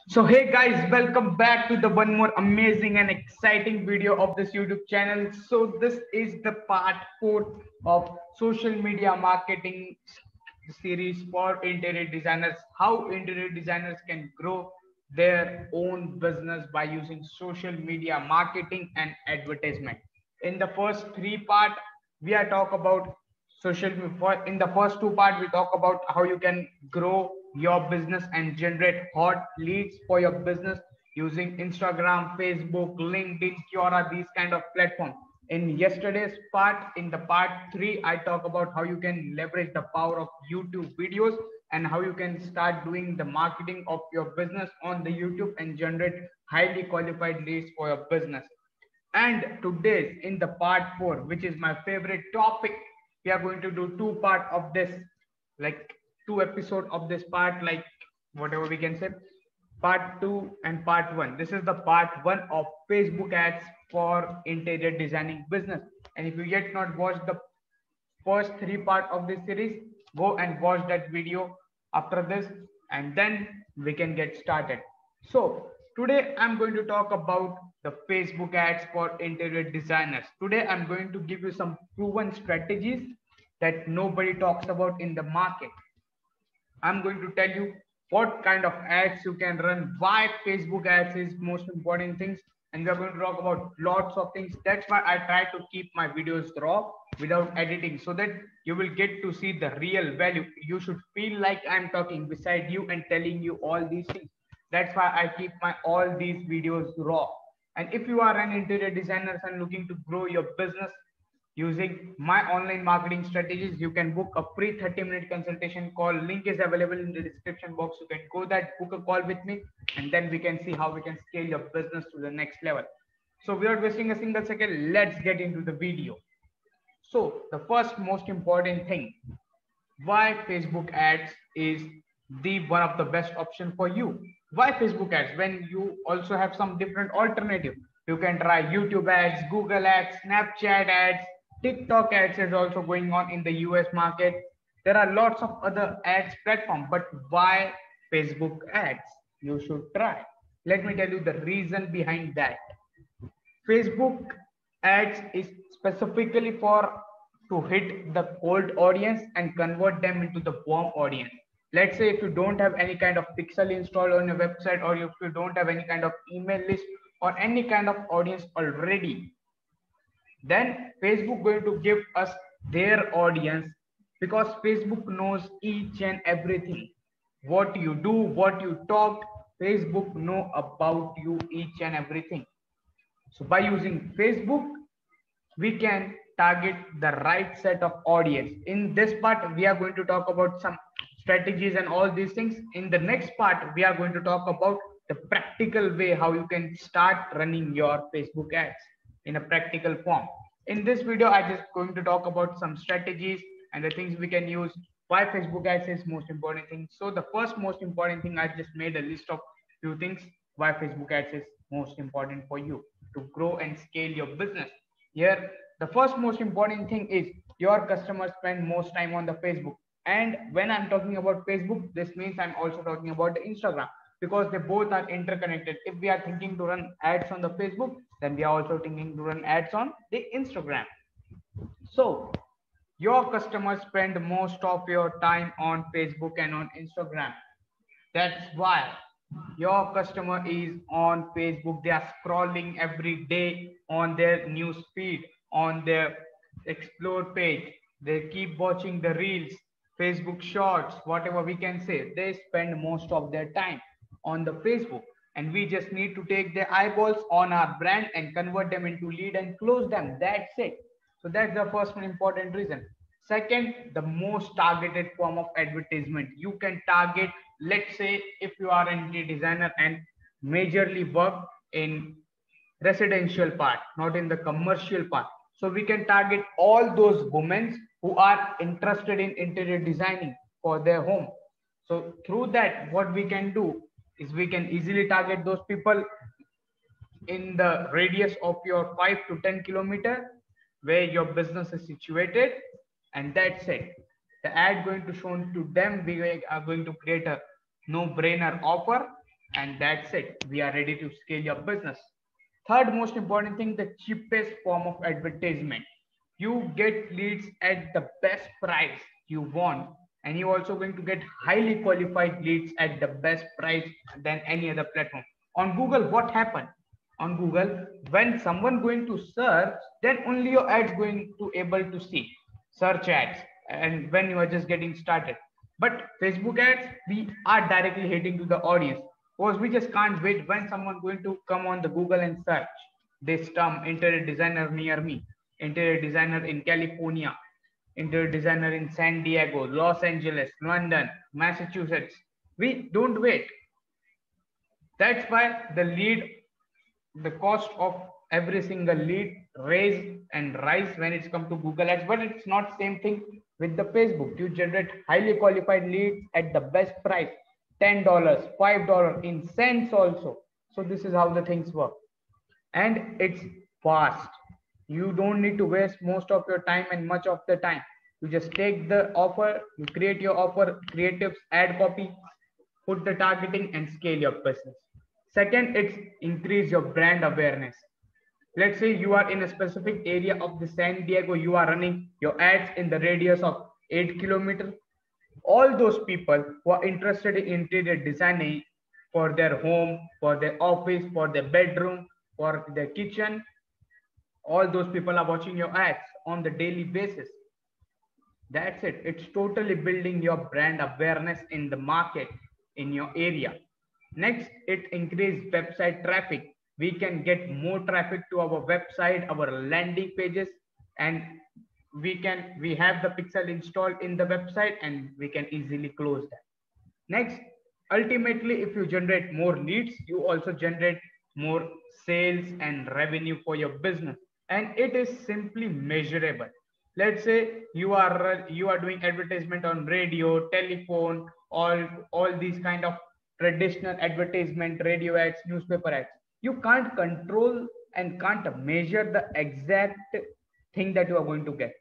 So hey guys, welcome back to the one more amazing and exciting video of this YouTube channel. So this is the part 4 of social media marketing series for interior designers. How interior designers can grow their own business by using social media marketing and advertisement. In the first three part, we are talk about in the first two part we talk about how you can grow your business and generate hot leads for your business using Instagram, Facebook, LinkedIn, Quora, these kind of platforms. In yesterday's part, in the part 3, I talk about how you can leverage the power of YouTube videos and how you can start doing the marketing of your business on the YouTube and generate highly qualified leads for your business. And today, in the part 4, which is my favorite topic, we are going to do two part of this, like two episode of this part, like whatever we can say, part 2 and part 1. This is the part 1 of Facebook ads for interior designing business. And if you yet not watched the first three part of this series, go and watch that video after this, and then we can get started. So today I'm going to talk about the Facebook ads for interior designers. Today I'm going to give you some proven strategies that nobody talks about in the market. I'm going to tell you what kind of ads you can run, why Facebook ads is most important things, and we are going to talk about lots of things. That's why I try to keep my videos raw without editing so that you will get to see the real value. You should feel like I'm talking beside you and telling you all these things. That's why I keep my all these videos raw. And if you are an interior designer and looking to grow your business, using my online marketing strategies, you can book a free 30-minute consultation call. Link is available in the description box. You can go that, book a call with me, and then we can see how we can scale your business to the next level. So without wasting a single second, let's get into the video. So the first most important thing, why Facebook ads is the one of the best option for you. Why Facebook ads when you also have some different alternative? You can try YouTube ads, Google ads, Snapchat ads, TikTok ads is also going on in the US market. There are lots of other ads platform, but why Facebook ads? You should try. Let me tell you the reason behind that. Facebook ads is specifically for to hit the cold audience and convert them into the warm audience. Let's say if you don't have any kind of pixel installed on your website, or if you don't have any kind of email list or any kind of audience already, then Facebook going to give us their audience, because Facebook knows each and everything. What you do, what you talk, Facebook know about you each and everything. So by using Facebook, we can target the right set of audience. In this part, we are going to talk about some strategies and all these things. In the next part, we are going to talk about the practical way how you can start running your Facebook ads in a practical form. In this video, I just going to talk about some strategies and the things we can use. Why Facebook ads is most important thing. So the first most important thing, I just made a list of few things why Facebook ads is most important for you to grow and scale your business. Here, the first most important thing is your customers spend most time on the Facebook. And when I'm talking about Facebook, this means I'm also talking about the Instagram, because they both are interconnected. If we are thinking to run ads on the Facebook, then we are also thinking to run ads on the Instagram. So your customers spend most of your time on Facebook and on Instagram. That's why your customer is on Facebook. They are scrolling every day on their news feed, on their explore page. They keep watching the reels, Facebook shorts, whatever we can say. They spend most of their time on the Facebook. And we just need to take their eyeballs on our brand and convert them into lead and close them. That's it. So that's the first one important reason. Second, the most targeted form of advertisement. You can target, let's say, if you are an interior designer and majorly work in residential part, not in the commercial part. So we can target all those women who are interested in interior designing for their home. So through that, what we can do is we can easily target those people in the radius of your 5 to 10 kilometer where your business is situated, and that's it. The ad going to show to them. We are going to create a no-brainer offer, and that's it. We are ready to scale your business. Third most important thing, the cheapest form of advertisement. You get leads at the best price you want, and you're also going to get highly qualified leads at the best price than any other platform. On Google, what happened? On Google, when someone going to search, then only your ads going to able to see search ads, and when you are just getting started. But Facebook ads, we are directly hitting to the audience because we just can't wait when someone going to come on the Google and search this term, interior designer near me, interior designer in California, interior designer in San Diego, Los Angeles, London, Massachusetts. We don't wait. That's why the cost of every single lead raise and rise when it's come to Google Ads, but it's not same thing with the Facebook. You generate highly qualified leads at the best price, $10, $5 in cents also. So this is how the things work, and it's fast. You don't need to waste most of your time and much of the time. You just take the offer, you create your offer, creatives, ad copy, put the targeting, and scale your business. Second, it's increase your brand awareness. Let's say you are in a specific area of the San Diego, you are running your ads in the radius of 8 kilometers. All those people who are interested in interior designing for their home, for their office, for their bedroom, for their kitchen, all those people are watching your ads on the daily basis. That's it. It's totally building your brand awareness in the market in your area. Next, it increase website traffic. We can get more traffic to our website, our landing pages, and we have the pixel installed in the website, and we can easily close that. Next, ultimately, if you generate more leads, you also generate more sales and revenue for your business, and it is simply measurable. Let's say you are doing advertisement on radio, telephone, all these kind of traditional advertisement, radio ads, newspaper ads. You can't control and can't measure the exact thing that you are going to get.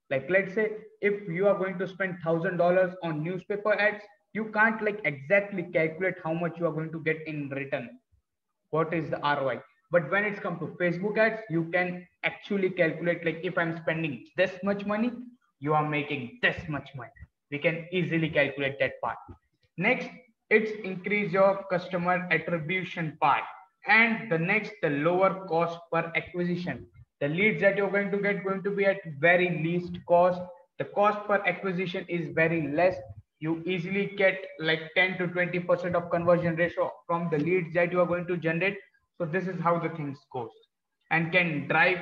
Like, let's say if you are going to spend $1,000 on newspaper ads, you can't like exactly calculate how much you are going to get in return, what is the ROI. But when it's come to Facebook ads, you can actually calculate, like, if I'm spending this much money, you are making this much money. We can easily calculate that part. Next, it's increase your customer attribution part. And the next, the lower cost per acquisition. The leads that you're going to get going to be at very least cost. The cost per acquisition is very less. You easily get like 10 to 20% of conversion ratio from the leads that you are going to generate. So this is how the things goes, and can drive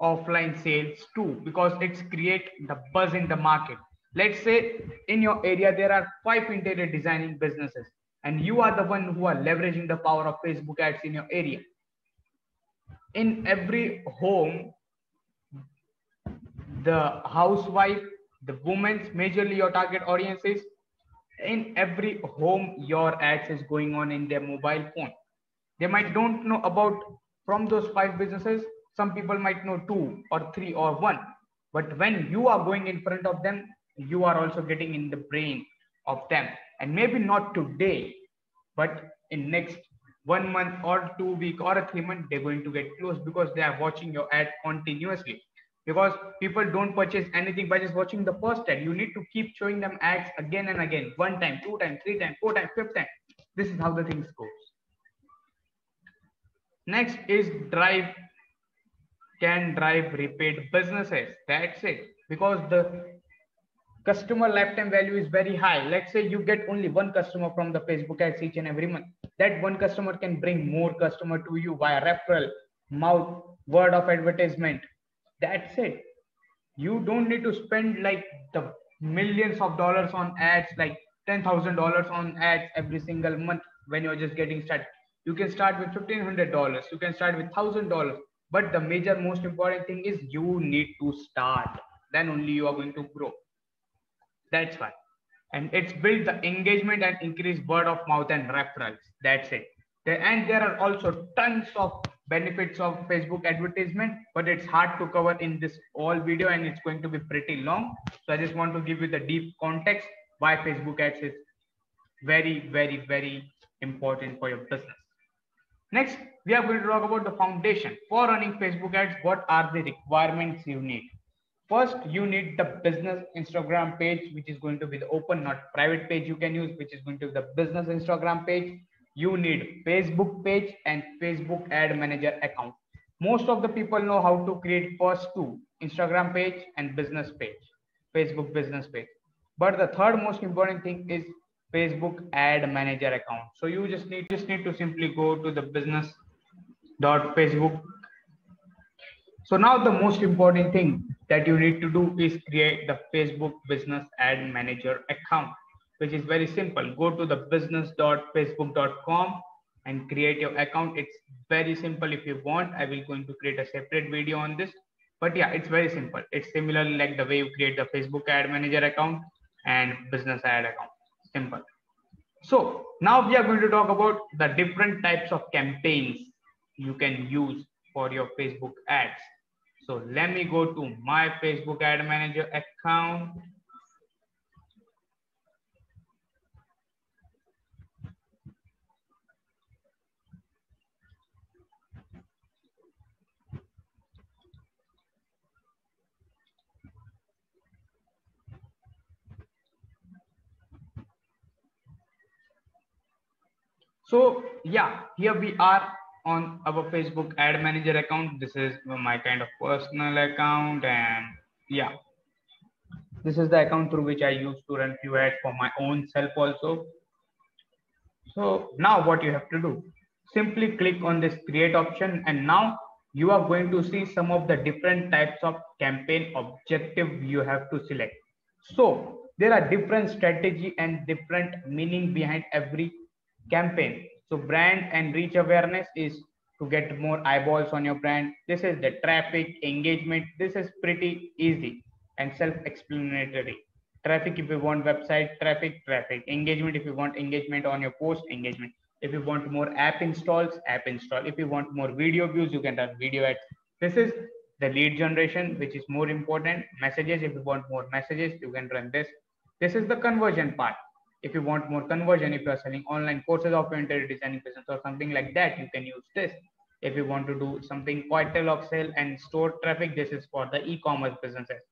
offline sales too, because it's create the buzz in the market. Let's say in your area there are 5 interior designing businesses, and you are the one who are leveraging the power of Facebook ads in your area. In every home, the housewife, the women's majorly your target audience is, in every home your ads is going on in their mobile phone. They might don't know about, from those 5 businesses, some people might know 2 or 3 or 1, but when you are going in front of them, you are also getting in the brain of them, and maybe not today, but in next 1 month or 2 week or a 3 month, they're going to get close, because they are watching your ad continuously. Because people don't purchase anything by just watching the first ad. You need to keep showing them ads again and again, 1 time, 2 times, 3 times, 4 times, 5th time. This is how the things goes. Next is can drive repeat businesses. That's it. Because the customer lifetime value is very high. Let's say you get only 1 customer from the Facebook ads each and every month. That 1 customer can bring more customer to you via referral, mouth, word of advertisement. That's it. You don't need to spend like the millions of dollars on ads, like $10,000 on ads every single month when you're just getting started. You can start with $1,500. You can start with $1,000. But the major, most important thing is you need to start. Then only you are going to grow. That's why. And it's build the engagement and increase word of mouth and referrals. That's it. And there are also tons of benefits of Facebook advertisement, but it's hard to cover in this whole video, and it's going to be pretty long. So I just want to give you the deep context why Facebook ads is very, very, very important for your business. Next, we are going to talk about the foundation. For running Facebook ads, what are the requirements you need? First, you need the business Instagram page, which is going to be the open, not private page you can use, which is going to be the business Instagram page. You need Facebook page and Facebook ad manager account. Most of the people know how to create first two, Instagram page and business page, Facebook business page. But the third most important thing is Facebook ad manager account. So you just need to simply go to the business.facebook. So now the most important thing that you need to do is create the Facebook business ad manager account, which is very simple. Go to the business.facebook.com and create your account. It's very simple. If you want, I will going to create a separate video on this. But yeah, it's very simple. It's similar like the way you create the Facebook ad manager account and business ad account. Simple. So now we are going to talk about the different types of campaigns you can use for your Facebook ads. So let me go to my Facebook ad manager account. So yeah, here we are on our Facebook ad manager account. This is my kind of personal account, and yeah, this is the account through which I used to run few ads for my own self also. So now what you have to do, simply click on this create option, and now you are going to see some of the different types of campaign objective you have to select. So there are different strategy and different meaning behind every campaign. So brand and reach awareness is to get more eyeballs on your brand. This is the traffic engagement. This is pretty easy and self-explanatory. Traffic if you want website traffic. Engagement if you want engagement on your post, engagement. If you want more app installs, app install. If you want more video views, you can run video ads. This is the lead generation, which is more important. Messages, if you want more messages, you can run this. This is the conversion part. If you want more conversion, if you are selling online courses of interior designing business or something like that, you can use this. If you want to do something catalog sale and store traffic, this is for the e-commerce businesses.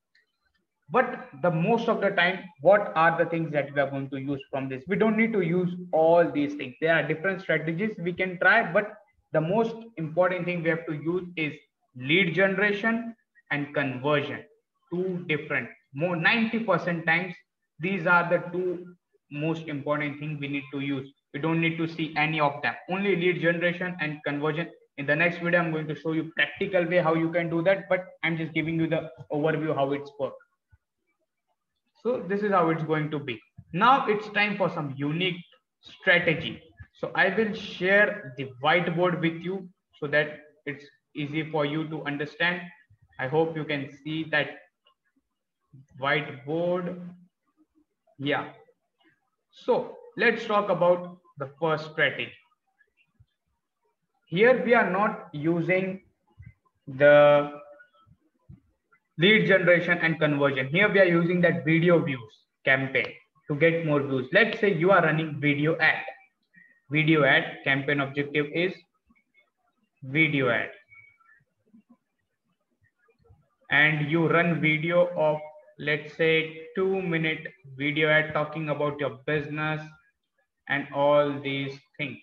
But the most of the time, what are the things that we are going to use from this? We don't need to use all these things. There are different strategies we can try, but the most important thing we have to use is lead generation and conversion. Two different, more 90% times, these are the two most important things we need to use. We don't need to see any of them, only lead generation and conversion. In the next video, I'm going to show you practical way how you can do that, but I'm just giving you the overview how it's work. So this is how it's going to be. Now it's time for some unique strategy. So I will share the whiteboard with you so that it's easy for you to understand. I hope you can see that whiteboard. Yeah. So let's talk about the first strategy. Here we are not using the lead generation and conversion. Here we are using that video views campaign to get more views. Let's say you are running video ad. Video ad campaign objective is video ad. And you run video of, let's say, 2-minute video ad talking about your business and all these things.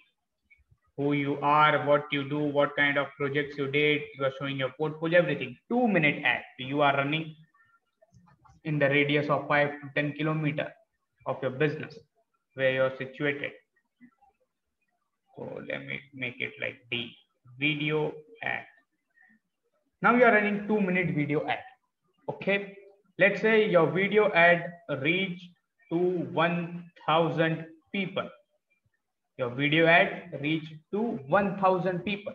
Who you are, what you do, what kind of projects you did, you are showing your portfolio, everything. 2-minute ad. You are running in the radius of 5 to 10 kilometers of your business where you're situated. So let me make it like the video ad. Now you are running 2-minute video ad. Okay. Let's say your video ad reached to 1,000 people. Your video ad reached to 1,000 people.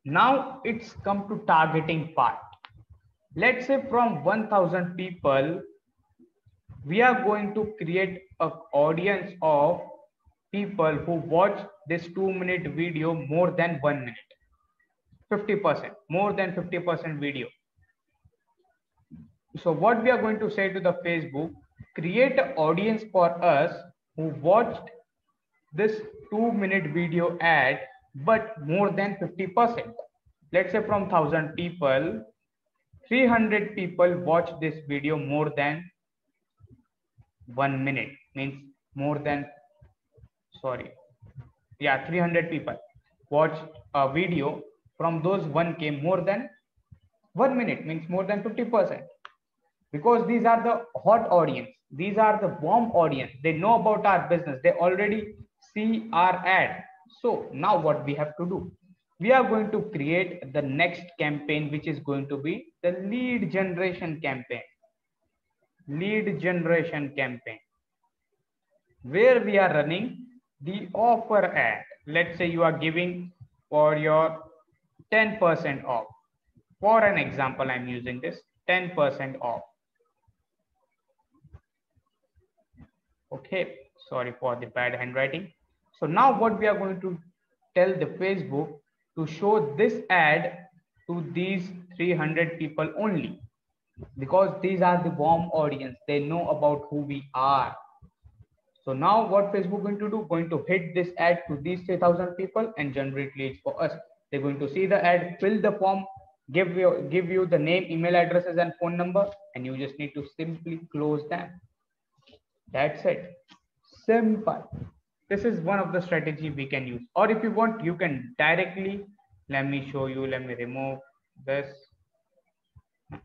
Now it's come to targeting part. Let's say from 1,000 people, we are going to create an audience of people who watch this 2-minute video more than 1 minute. 50%, more than 50% video. So what we are going to say to the Facebook, create an audience for us who watched this 2-minute video ad, but more than 50%. Let's say from 1,000 people, 300 people watch this video more than 1 minute, means more than, sorry, yeah, 300 people watched a video. From those 1K, more than 1 minute, means more than 50%. Because these are the hot audience, these are the warm audience, they know about our business, they already see our ad. So now what we have to do, we are going to create the next campaign, which is going to be the lead generation campaign. Lead generation campaign, where we are running the offer ad. Let's say you are giving for your 10% off. For an example, I'm using this 10% off. Okay, sorry for the bad handwriting. So now what we are going to tell the Facebook to show this ad to these 300 people only, because these are the warm audience, they know about who we are. So now what Facebook going to do, going to hit this ad to these 3,000 people and generate leads for us. They're going to see the ad, fill the form, give you the name, email addresses and phone number, and you just need to simply close them. That's it. Simple. This is one of the strategy we can use. Or if you want, you can directly, let me show you, let me remove this. Let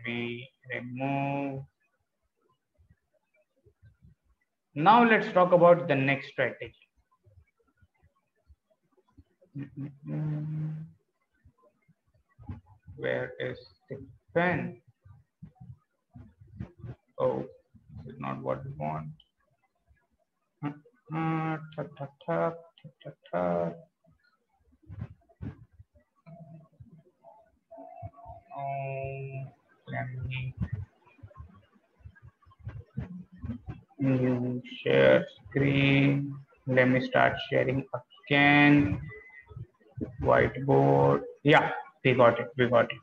me remove. Now let's talk about the next strategy. Where is the pen? Oh, this is not what we want. Let me share screen. Let me start sharing again. Whiteboard. Yeah, we got it. We got it.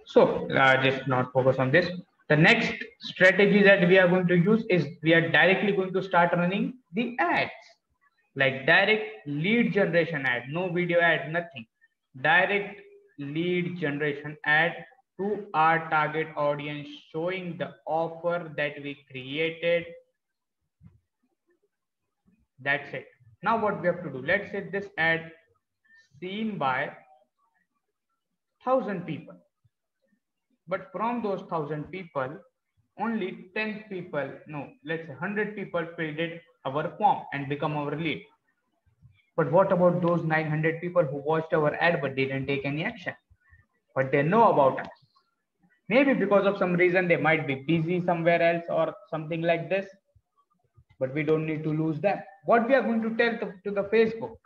So just not focus on this. The next strategy that we are going to use is we are directly going to start running the ads, like direct lead generation ad, no video ad, nothing. Direct lead generation ad to our target audience, showing the offer that we created. That's it. Now what we have to do, let's say this ad seen by 1,000 people. But from those 1,000 people, only 10 people, no, let's say 100 people filled our form and become our lead. But what about those 900 people who watched our ad but didn't take any action? But they know about us. Maybe because of some reason they might be busy somewhere else or something like this. But we don't need to lose them. What we are going to tell to the Facebook,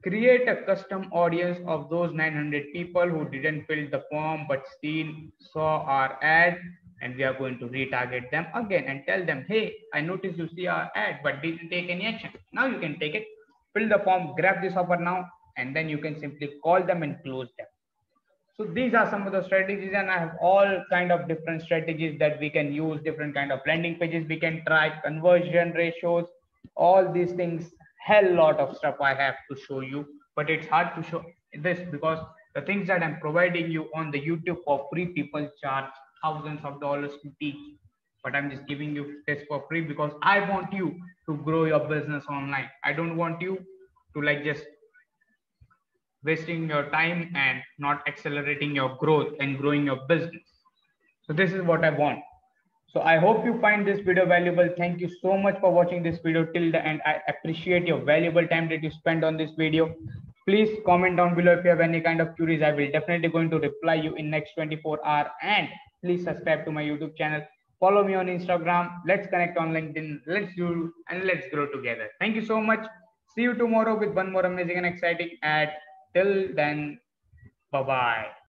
create a custom audience of those 900 people who didn't fill the form but still saw our ad, and we are going to retarget them again and tell them, hey, I noticed you see our ad but didn't take any action. Now you can take it, fill the form, grab this offer now, and then you can simply call them and close them. So these are some of the strategies, and I have all kind of different strategies that we can use, different kind of landing pages we can try, conversion ratios, all these things. Hell lot of stuff I have to show you, but it's hard to show this because the things that I'm providing you on the YouTube for free, people charge thousands of dollars to teach, but I'm just giving you this for free because I want you to grow your business online. I don't want you to like just wasting your time and not accelerating your growth and growing your business. So this is what I want. So I hope you find this video valuable. Thank you so much for watching this video till the end. I appreciate your valuable time that you spend on this video. Please comment down below if you have any kind of queries. I will definitely going to reply you in next 24 hours. And please subscribe to my YouTube channel. Follow me on Instagram. Let's connect on LinkedIn. Let's do and let's grow together. Thank you so much. See you tomorrow with one more amazing and exciting ad. Till then, bye-bye.